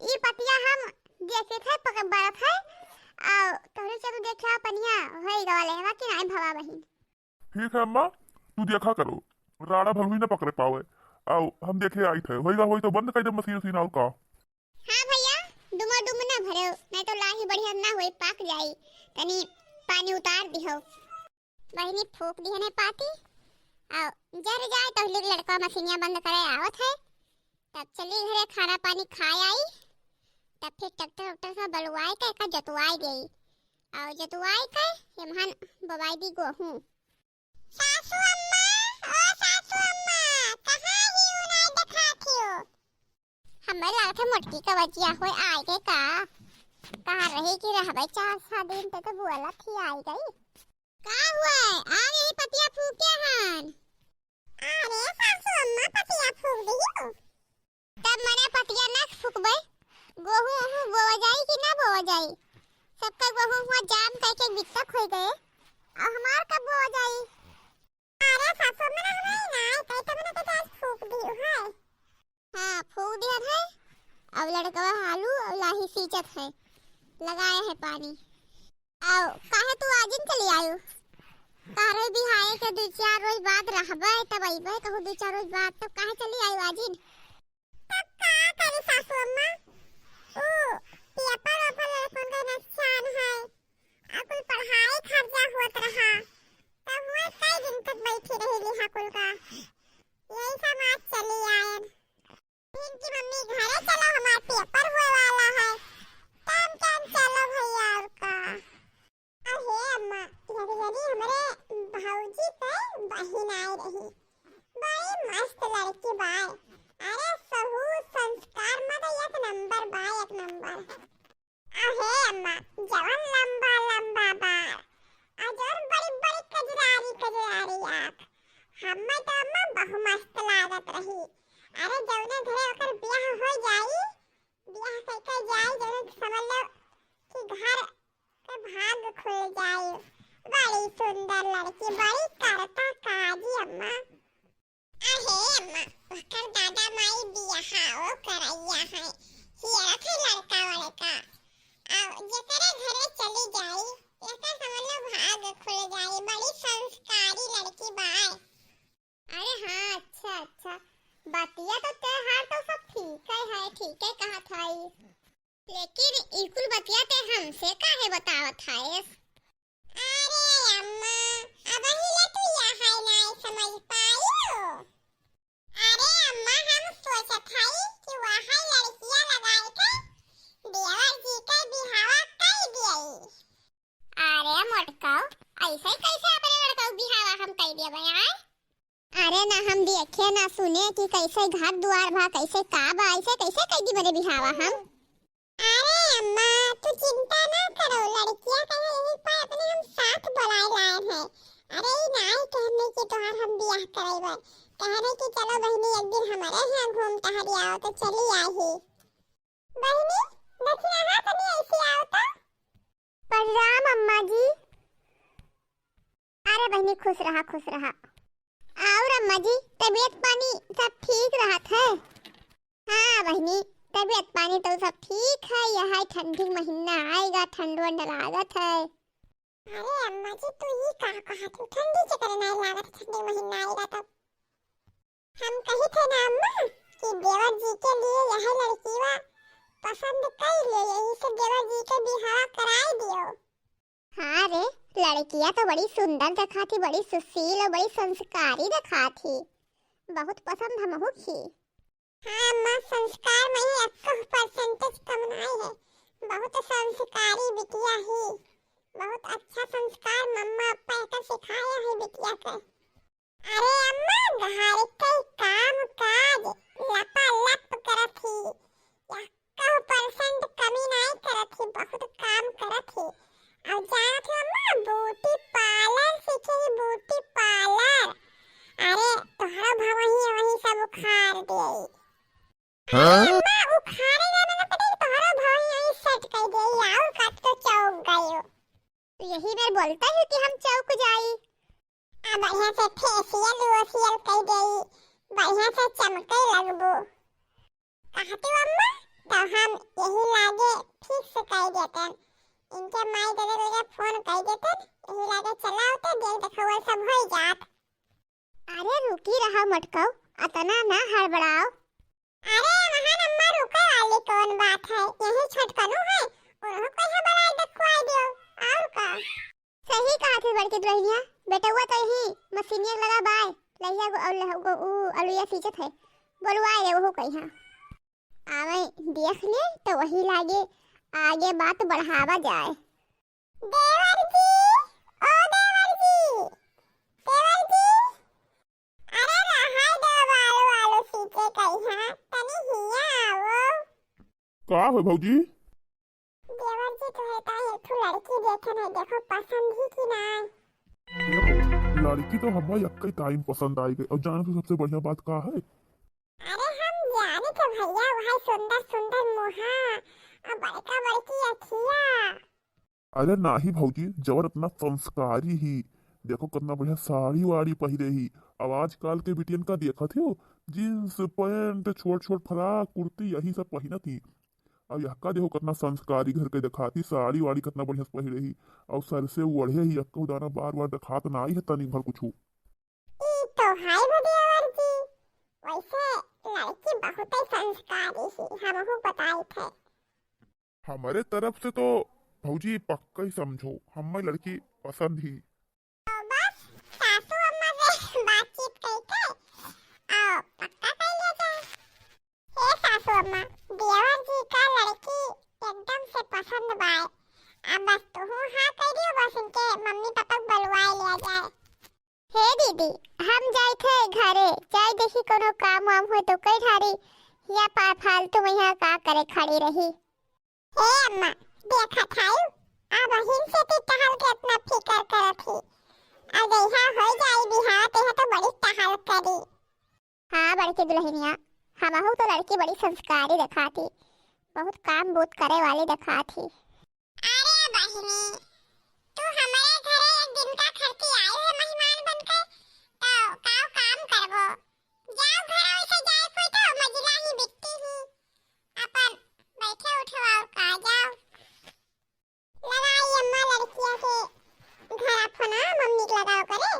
ई पतिया हम देखे थे पक बड़ा थे आ तोरे से तू देखा पनिया होई गवाले हवा कि नहीं भवा बहिन। ठीक है अम्मा, तू देखा करो, राड़ा भर हुई ना पकड़े पावे। आओ हम देखे आई थे, होईगा होई तो बंद कर दे मशीन उसीन और का। हां भैया, डुमा डुम ना भरो नहीं तो लाही बढ़िया ना होई पाक जाई। तनी पानी उतार दिहो। बहिनी फूक दी है पाती। आओ जर जाए तो लड़का मशीनिया बंद करे आवत है। तब चली घरे खाना पानी खाए आई। तब फिर ट्रैक्टर से बलवाई का जतवाई गई और जतवाई का यमहन बवाई दी गोहूं। सासू अम्मा, ओ सासू अम्मा, कहां ही उनाई दिखाती हो? हमरे लाथे मोटकी का बचिया होय आई के का कहां रही कि रहबे 4-7 दिन तक बुआला थी आई गई। का हुआ आ यही पतिया फूके हन। अरे सासू अम्मा पतिया फूक दियो। तब मने पतिया ना फूकबे गोहूं बोवा जाई कि ना बोवा जाई। सबका गोहूं हुआ जाम करके बित्ता खोई गए और हमार कब बोवा जाई। अरे सासू में नहीं ना कई तब ना तो फूक दियो है। हां फूक दिया है। अब लड़का आलू और लाही सींचत है, लगाया है पानी। आओ काहे तू आजिन चली आयो? कारे बिहाए के 2-4 रोज बाद रहबे तब आइबे कहू 2-4 रोज बाद तब काहे चली आयो आजिन? तब का करे सासू अम्मा? ओ पेपर ओपर लड़कों का नुकसान है और कुल पढ़ाई खर्चा होत रहा तब हुए कई दिन तक बैठी रही लिहा कुल का यही सब आज चली आयन। इनकी मम्मी घरे चलो हमारा पेपर होए वाला है तब चल चलो भैया और का। अरे अम्मा यदि हमारे भाऊजी पे बहन आई रही बड़ी मस्त लड़की बाय। अरे सहू संस्कार मत एक नंबर बा एक नंबर। अहे अम्मा जवन लंबा लंबा बाल और बड़ी बड़ी कजरारी आँख हम्मे तो अम्मा बहु मस्त लागत रही। अरे जौने घरे ओकर ब्याह हो जाई ब्याह करके जाई जौने समझ लो कि घर के भाग खुल जाई। बड़ी सुंदर लड़की बड़ी करता काजी अम्मा। अहे अम्मा ओकर दादा माई बियाह करैया है हिया थे लड़का वाले का और जेकरे घरे चली जाई एका समझ लो भाग खुल जाई। बड़ी संस्कारी लड़की बाय। अरे हां अच्छा बातिया तो त्योहार तो सब ठीक है कहा था लेकिन इकुल बतिया ते हमसे काहे बतावत है? अरे अम्मा अब हिले तू यहाँ नहीं समझ पाई। अरे अम्मा हम सोचत हई कि वहाँ लड़कियां लगाए थे देवर जी के बिहावा कर दिए। अरे मोटकाओ ऐसे कैसे अपने लड़का बिहावा हम कर दिए बयान? अरे ना हम देखे ना सुने कि कैसे घर द्वार भा कैसे काबा ऐसे कैसे कर दी बड़े बिहावा हम। अरे अम्मा तू चिंता ना करो लड़कियां कहे यही पर अपने हम साथ बुलाए लाए हैं। अरे नहीं कहने की तोहार हम बियाह कराइबे कहने की चलो बहनी एक दिन हमारे यहाँ घूम टहरी आओ तो चली आई। बहनी देखी यहाँ तनी ऐसे आओ तो। प्रणाम अम्मा जी। अरे बहनी खुश रहा। और अम्मा जी तबीयत पानी सब ठीक रहत है? हाँ बहनी तबीयत पानी तो सब ठीक है। यह ठंडी महीना आएगा ठंड वंड लागत है। अरे अम्मा जी तू ये कहा तू ठंडी से करना लागत ठंडी महीना आएगा तब हम कही थे ना अम्मा कि देवर जी के लिए यह लड़की वा पसंद कर लिए यही से देवर जी के बिहार कराई दियो। हाँ रे लड़कियां तो बड़ी सुंदर दिखा थी बड़ी सुशील और बड़ी संस्कारी दिखा थी बहुत पसंद हमहु की। हाँ अम्मा संस्कार में ही 1% कम नहीं है बहुत संस्कारी बिटिया ही बहुत अच्छा संस्कार मम्मा पापा सिखाया है बिटिया के। अरे अम्मा घर के काम काज लपालप करत ही 1% कमी नहीं करत ही बहुत काम करत ही और जानत हो अम्मा ब्यूटी पार्लर सीखे ब्यूटी पार्लर। अरे तोहरा भवही वही सब उखाड़ दे। अम्मा उखाड़े ना ना पता तोहरा भवही यही सेट कर दे और कट तो चौक गयो। तो यही मैं बोलता हूँ कि हम चौक जाई। अब बढ़िया से फेशियल वोशियल कर दे बढ़िया से चमके लगबो। कहती हो अम्मा तो हम यही लागे फिक्स कर देते। इनके माई दादा लगे फोन कर देते, यही लागे चलाओ तो देख देखो वो सब हो जात। अरे रुकी रहा मटकाओ, अतना ना हड़बड़ाओ। अरे महान अम्मा रुके वाली कौन बात है, यही छटकनु है और हो कोई हड़बड़ाई देखवाई दियो और का। सही कहा थी बड़की दुल्हनिया, बेटा हुआ तो ही मशीनियर लगा बाय लहिया गो अलुया सींचत है, बोलवाए रे वो कहीं हां आवे देख ले तो वही लागे आगे बात बढ़ावा जाए। देवर जी, ओ देवर जी, देवर जी, अरे रहाय दो बालो आलू सींचे कहीं हां तनी हिया आओ। का है भौजी? देवर जी तो है ताई एक लड़की देखे नहीं, देखो पसंद ही की ना। देखो लड़की तो हमें यक्कई टाइम पसंद आई गई और जाने तो सबसे बढ़िया बात का है। अरे हम जाने के भैया वहां सुंदर सुंदर मुहा और बड़का बड़की अखिया। अरे नाही भौजी, जवर इतना संस्कारी ही देखो कितना बढ़िया साड़ी वाड़ी पहिरे ही। अब आजकल के बिटियन का देखा थे जींस पैंट छोट छोट फ्रॉक कुर्ती यही सब पहिना थी। अब यक्का देखो कितना संस्कारी घर के दिखाती, साड़ी वाड़ी कितना बढ़िया से पहिरे ही और सर से ओढ़े ही यक्का उदाना बार बार दिखात ना आई है तनी भर कुछ। ई तो हाय भदेवर जी, वैसे लड़की बहुत ही संस्कारी ही, हमहु बताई थे। हमारे तरफ से तो भौजी पक्का ही समझो, हमें लड़की पसंद ही। तो बस सासू अम्मा से बातचीत करके आओ पक्का कर लिया जाए। हे सासू अम्मा, देवर जी का लड़की एकदम से पसंद बाय, अब बस तू हाँ कर दियो, बस इनके मम्मी पापा को बुलवाए लिया जाए। हे दीदी, हम जाए थे घरे, जाए देखी कोनो काम वाम हो तो कई ठारी या फालतू में यहाँ का करे खड़ी रही। हे अम्मा, देखा थायू अब हिन से ती टहल के अपना फिकर करत थी, अब यहाँ हो जाई बिहार ते तो बड़ी टहल करी। हाँ बड़की दुल्हनिया, हमहु तो लड़की बड़ी संस्कारी दिखाती, बहुत काम बूत करे वाली दिखाती। अरे बहिनी, तू हमारे घरे एक दिन का खर्ची आई है मेहमान बनकर, तो काव काम करबो, जाओ घर वैसे जाए कोई तो मजला ही बिकती ही, अपन बैठे उठो और का जाओ। लगाई अम्मा लड़कियां से घर फोना मम्मी को लगाओ करे।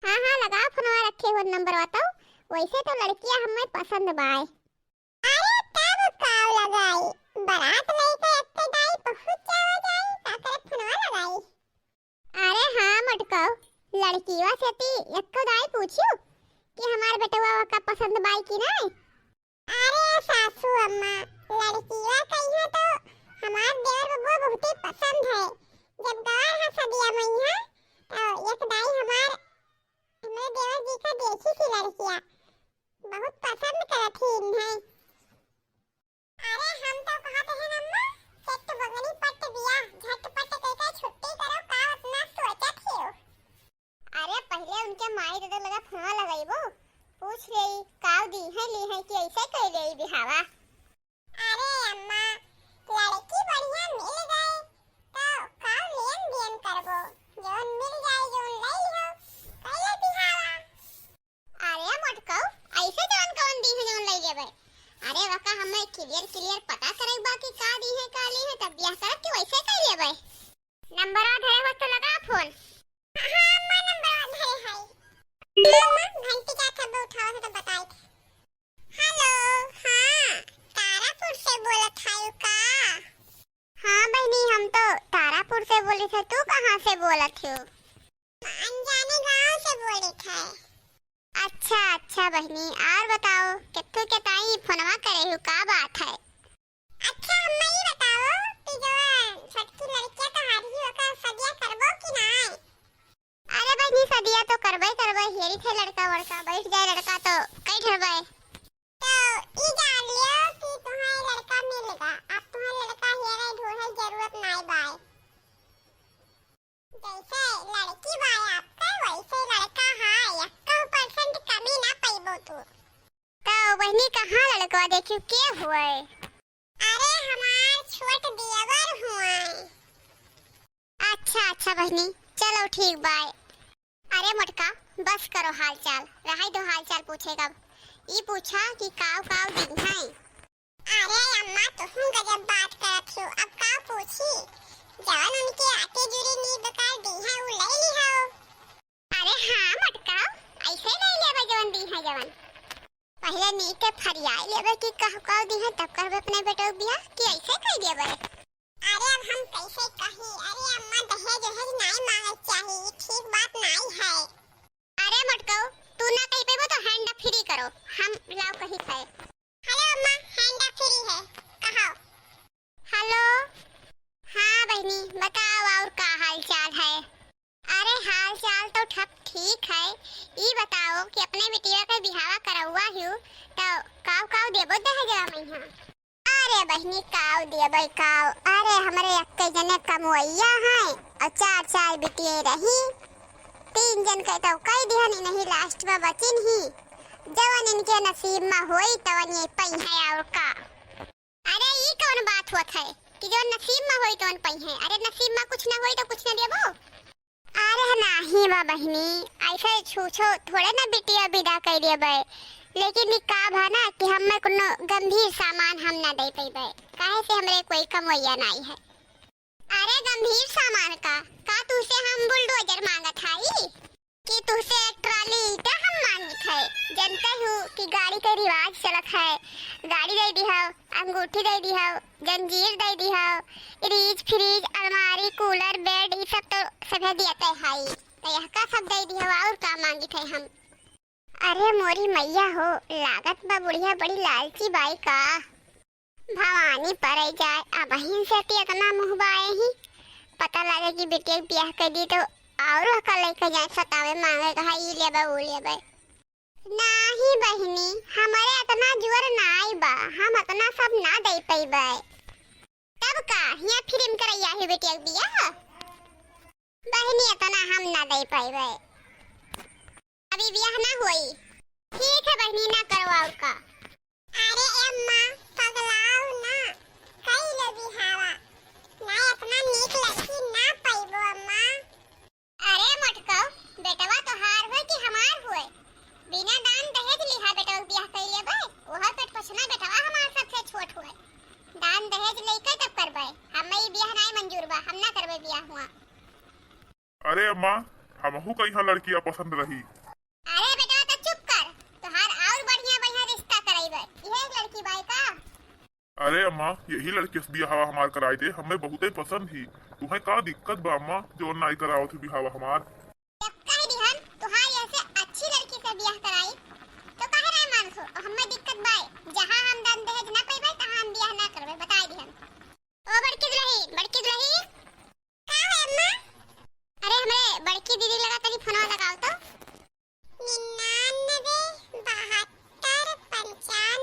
हाँ हाँ लगाओ फोनवा रखे हो नंबर बताओ, वैसे तो लड़कियां हमें पसंद बाय। अरे तब काव लगाई, बारात नहीं तो इतने दाई बहुत जावा जाई, ताकरे फोनवा लगाई। अरे हाँ मटकाओ, लड़कीवा से ती एक दाई पूछियो कि हमार बेटवा का पसंद बाई की नहीं। अरे सासू अम्मा, लड़कीवा कहियो तो हमार देवर बबुआ बहुत ही पसंद है, जब गवार हा सदिया मैया तो एक दाई हमारे देवर जी का देखी थी लड़कियां, बहुत पसंद करत थी इन्हें। अरे हम तो कहते हैं अम्मा, सेट बगनी पट दिया, झटपट कहकर छुट्टी करो, का उतना सोचत हो। अरे पहले उनके माई दादा लगा फोन लगाइबो, पूछ रही काव दी है ली है कि ऐसे कर रही बिहावा। अरे अम्मा, लड़की बढ़िया मिल गए तो काव लेन देन करबो, जोन मिल जाए जोन लई हो कइले बिहावा। अरे मटकाओ, ऐसे जोन कौन दी है जोन लई लेबे, अरे वका हमें क्लियर पता करे बाकी का दी है का ली है, तब ब्याह करब कि वैसे कर लेबे। नंबर धरे हो तो लगा फोन। हां अम्मा नंबर धरे है, अम्मा घंटी का खबर उठाओ तो बताई थे। हेलो, हां तारापुर से बोलत हायू का? हाँ बहनी, हम तो तारापुर से बोली थे, तू कहाँ से बोलत हो? अनजाने गांव से बोली थे। अच्छा बहनी, और बताओ कित्तू के ताई फोनवा करे हो, का बात है? अच्छा अम्मा ये बताओ कि जो छोटकी लड़कियां तो हारी हो का सदिया करबो कि नहीं? अरे बहनी सदिया तो करबे हेरी थे लड़का वड़का बैठ जाए लड़का तो कई ठरबे। तो ई जान लियो कि तुम्हारे लड़का मिलेगा, अब तुम्हारे लड़का हेरे ढूंढे जरूरत नहीं बाय। जैसे लड़की बाय आपका वैसे लड़का हां 1% कमी ना पाइबो तू। तो बहनी कहाँ लड़का देखियो के हुए? अरे हमार छोट देवर हुए। अच्छा बहनी, चलो ठीक बाय। अरे मटका बस करो हाल चाल, रहाई दो हाल चाल पूछेगा, ये पूछा कि काव दिन है। अरे अम्मा फरियाई लेबे कि कहू दी है तब करबे अपने बेटा बियाह कि ऐसे कह देबे। अरे अब हम कैसे कही, अरे अम्मा दहेज वहेज नहीं मांगे चाहिए, ठीक बात नहीं है। अरे मटकऊ तू ना कही पेबो तो हैंड फ्री करो, हम लाओ कही है। हेलो अम्मा हैंड फ्री है कहो। हेलो हाँ बहनी बताओ और का हाल चाल है। अरे हाल चाल तो ठप ठीक है, ई बताओ कि अपने बिटिया का बिहावा करवा हूँ तो काव काव देबो दहेजवा मैया। अरे बहनी काव देबे काव, अरे हमारे अक्के जने कमवैया हैं और चार चार बिटिया रही, 3 जन के तो कई दिहनी नहीं लास्ट में बचिन ही, जवन इनके नसीब में होई तवन ये पई है और का। अरे ये कौन बात होत है कि जो नसीब में होई तवन पई है, अरे नसीब में कुछ ना होई तो कुछ ना देबो। अरे नहीं बा बहनी ऐसे छूछो थोड़े ना बिटिया विदा कर देबे, लेकिन का भा ना कि हमें कोनो गंभीर सामान हम ना दे पेबे, काहे से हमरे कोई कमैया नहीं है। अरे गंभीर सामान का तुसे हम बुलडोजर मांगत हई कि तुसे एक ट्रॉली ईटा हम मांगत है। जानते हो कि गाड़ी का रिवाज चलत है, गाड़ी दे दी हो, अंगूठी दे दी हो, जंजीर दे दी हो, फ्रिज फ्रिज अलमारी कूलर बेड ये सब तो सभी दिए है, तो यह का सब दे दी हो और का मांगी थे हम। अरे मोरी मैया हो लागत बा बुढ़िया बड़ी लालची बाई का, भवानी परे जाए अब बहन से इतना मुहबाए ही, पता लगे कि बेटे ब्याह कर दी तो और का लेके जाए सतावे मांगे कहा ये लेबे वो लेबे। नहीं बहनी हमारे इतना जोर नाई बा, हम इतना सब ना दे पेबे। तब का यहाँ फिल्म करैया है बेटे बियाह, बहनी इतना हम ना दे पेबे, अभी बियाह ना होई। ठीक है बहनी ना करवाओ का। अरे अम्मा पगलाओ ना, कई लो बिहावा ना अपना नीक लड़की ना पाइबो अम्मा। अरे मटको बेटवा तो हार हो कि हमार होए, बिना दान दहेज लिहा बेटा बियाह कर लेबे, ओहा पेट पछना बेटवा हमार सबसे छोट होए, दान दहेज लेके तब करबे, हमें ई बियाह नहीं मंजूर बा, हम ना करबे बियाह हुआ। अरे अम्मा हमहू कहीं लड़कियां पसंद रही। अरे बेटा तो चुप कर, तोहार और बढ़िया बढ़िया रिश्ता कराइबे, यही लड़की बाई का। अरे अम्मा यही लड़के से बिहावा हमार कराई दे, हमें बहुत ही पसंद ही, तुम्हें का दिक्कत बा अम्मा जो नाई कराओ थे बिहावा हमार। जब कह दिहन तोहार ऐसे अच्छी लड़की से बियाह कराई तो काहे नहीं मानसो, और हमें दिक्कत बाई जहां हम दान दहेज ना पाइबे तहां हम बियाह ना करबे, बताई दिहन। ओ बड़की दुल्ही का है अम्मा। अरे हमरे बड़की दीदी लगा तनी फोनवा लगाओ तो 99 72 95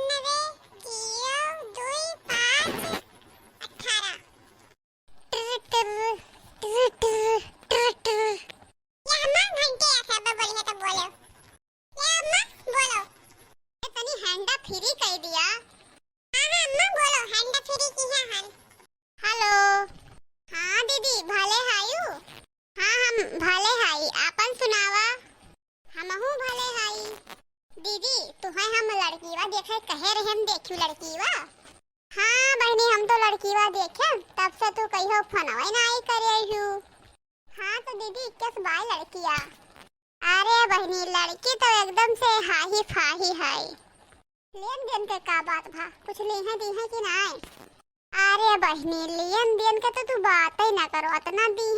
025 18। ये अम्मा घंटे ऐसे बोली है तो बोलो, ये अम्मा बोलो, ये तनी हैंड फ्री कह दिया। हाँ अम्मा बोलो हैंड फ्री की है हन। हेलो हाँ दीदी भले हायू, हाँ हम भले हाई, आपन सुनावा। हमहू भले हाई दीदी, तुम्हें हम लड़कीवा देखे कहे रहे हम देखियो लड़कीवा। हाँ बहनी हम तो लड़कीवा देखे तब से तू कहियो फोनवा ना आई करे हूँ। हाँ तो दीदी किस बाय लड़किया। अरे बहनी लड़की तो एकदम से हाही फाही है, लेन देन के का बात भा, कुछ लेहे दी है कि नहीं। अरे बहनी लेन देन के तो तू बात ही ना करो, इतना दी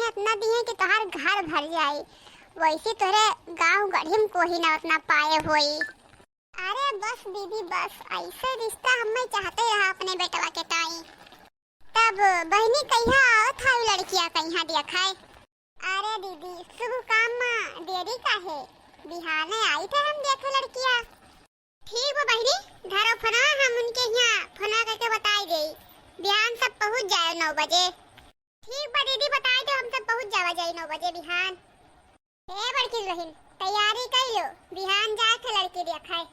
है कि तुम्हार घर भर जाए, वैसे तोरे गांव गढ़ी को ही ना उतना पाए होई। अरे बस दीदी बस ऐसे रिश्ता हमें चाहते रहा अपने बेटवा के ताई। तब बहनी कहिया आवत है लड़कियां कहिया देखाए। अरे दीदी शुभ काम में देरी काहे, बिहाने आई थे हम देखे लड़कियां। ठीक है बहनी धरो फोना, हम उनके यहाँ फोना करके बताई गई, बिहान सब पहुँच जाए 9 बजे। ठीक बा दीदी बताई दो, हम सब पहुँच जावा जाए 9 बजे बिहान। ए बड़की बहन तैयारी कर लो, बिहान जाए थे लड़की देखाए।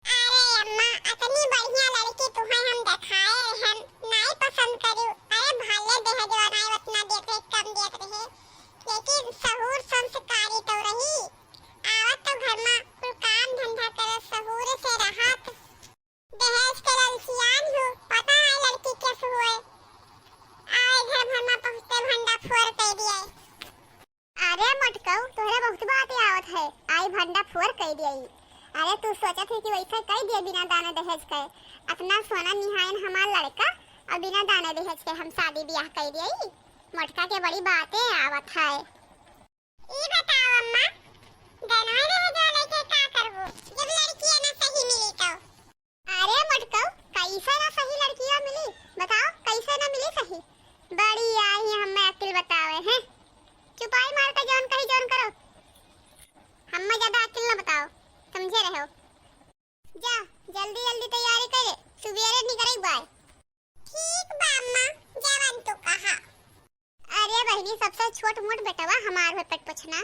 अरे अम्मा इतनी बढ़िया लड़की तुम्हें हम दिखाए हम नहीं पसंद करू। अरे भाले देह जो नहीं उतना देते कम देत रहे, लेकिन सहूर संस्कारी तो रही, आवत तो घर में कुल काम धंधा करे सहूर से रहत, दहेज के ललसियान हो, पता है लड़की कैसे हुए, आए घर भर में पहुँचते भंडा फोड़ कर दिए। अरे मटकऊ तोहरे बहुत बात आवत है, आई भंडा फोड़ कर दिए। अरे तू सोचा थी कि वैसा कह दिया बिना दाने दहेज के। अपना सोना निहायन हमार लड़का और बिना दाने दहेज के हम शादी ब्याह कर दिए। मोटका के बड़ी बातें आवत है। ई बताओ अम्मा, दाना दहेज वाले के का करबो जब लड़की ना सही मिली तो? अरे मोटका, कैसे ना सही लड़कियां मिली बताओ, कैसे ना मिली सही? बड़ी आई हमें अक्ल बतावे हैं। चुपाई मार के जौन कही जौन करो, हमें ज्यादा अक्ल ना बताओ, समझे रहो। जा जल्दी जल्दी तैयारी करे, सुबेरे निकले बाय। ठीक बा अम्मा, जवन तो कहा। अरे बहनी, सबसे छोट मोट बेटवा हमार है पेट पोछना,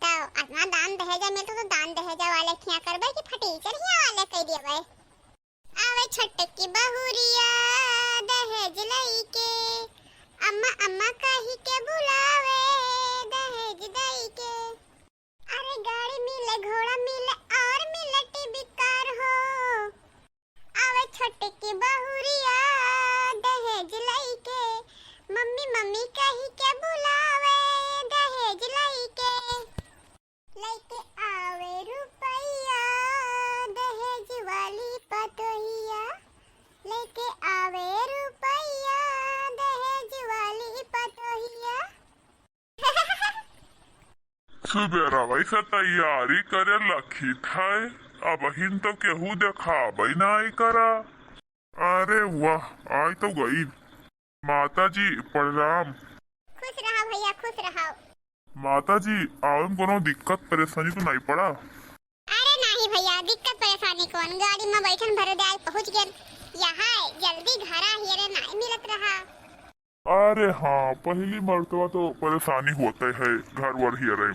तो अपना दान दहेजा में तो दान दहेजा वाले खिया करबे कि फटीचर हिया वाले कह देबे। आवे छोटे की बहुरिया दहेज लई के, अम्मा अम्मा कही के बुलावे दहेज दई के। अरे गाड़ी मिले घोड़ा मिले और मिले टीवी कार हो, आवे छोटे की बहुरिया दहेज लई के, मम्मी मम्मी कही के बुलावे दहेज लई के। लईके आवे रुपैया दहेज वाली पतोहिया, लेके आवे रुपैया दहेज वाली पतोहिया। सुबेरा वैसे तैयारी करे लखी थे, अब हिन तो केहू देखा ना आई करा। अरे वाह, आई तो गई। माता जी प्रणाम। खुश रहो भैया, खुश रहो। माता जी आवे में कोनो दिक्कत परेशानी तो नहीं पड़ा? अरे नहीं भैया, दिक्कत परेशानी कौन, गाड़ी में बैठन भरे दे पहुंच गए यहाँ, जल्दी घरा हियरे नहीं मिलत रहा। अरे हाँ, पहली मर्तबा तो परेशानी होते है घर वर हियरे।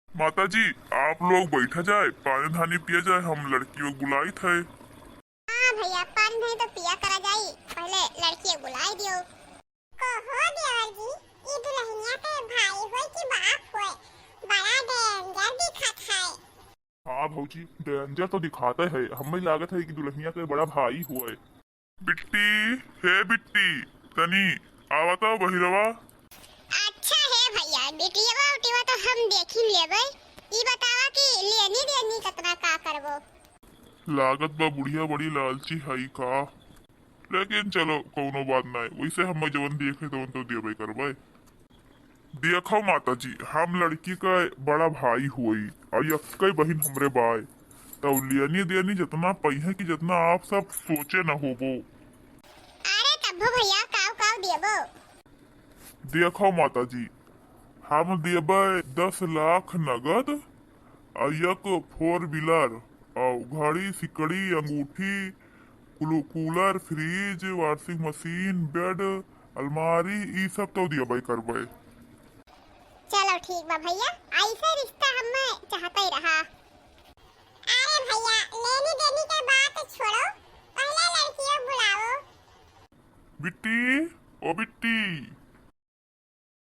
माता जी आप लोग बैठा जाए, पानी धानी पिया जाए, हम लड़कियों बुलाई थे। हाँ भैया, पानी नहीं तो पिया करा जाई, पहले लड़की बुलाई दियो। कहो देवर जी, ई दुल्हनिया के भाई होय कि बाप होय, बड़ा डेंजर दिखत है। हाँ भौजी, डेंजर तो दिखाते है, हमें लागत है कि दुल्हनिया के बड़ा भाई हुआ है। बिट्टी, हे बिट्टी, तनी आवता बहिरवा। अच्छा है भैया, बेटिया उटिवा तो हम देख ही लेबै। ई बतावा कि लेनी देनी कितना का करबो? लागत बा बुढ़िया बड़ी लालची है का, लेकिन चलो कोनो बात नहीं, वैसे हम जवन देखे तो देवे करबे। देखो माता जी, हम लड़की का बड़ा भाई हुई और यक्कई बहन हमरे बाय, तो लेनी देनी जितना पहिए की जितना आप सब सोचे न होबो। अरे तब्बो भैया, काव काव देबो? देखो माता जी, हम देबे 10 लाख नगद और एक 4 व्हीलर और घड़ी सिकड़ी अंगूठी cooler fridge washing machine bed अलमारी ई सब तो देबे करबे। चलो ठीक बा भैया, ऐसे रिश्ता हमें चाहते ही रहा। अरे भैया, लेनी देनी के बात छोड़ो, पहले लड़कियों बुलाओ। बिट्टी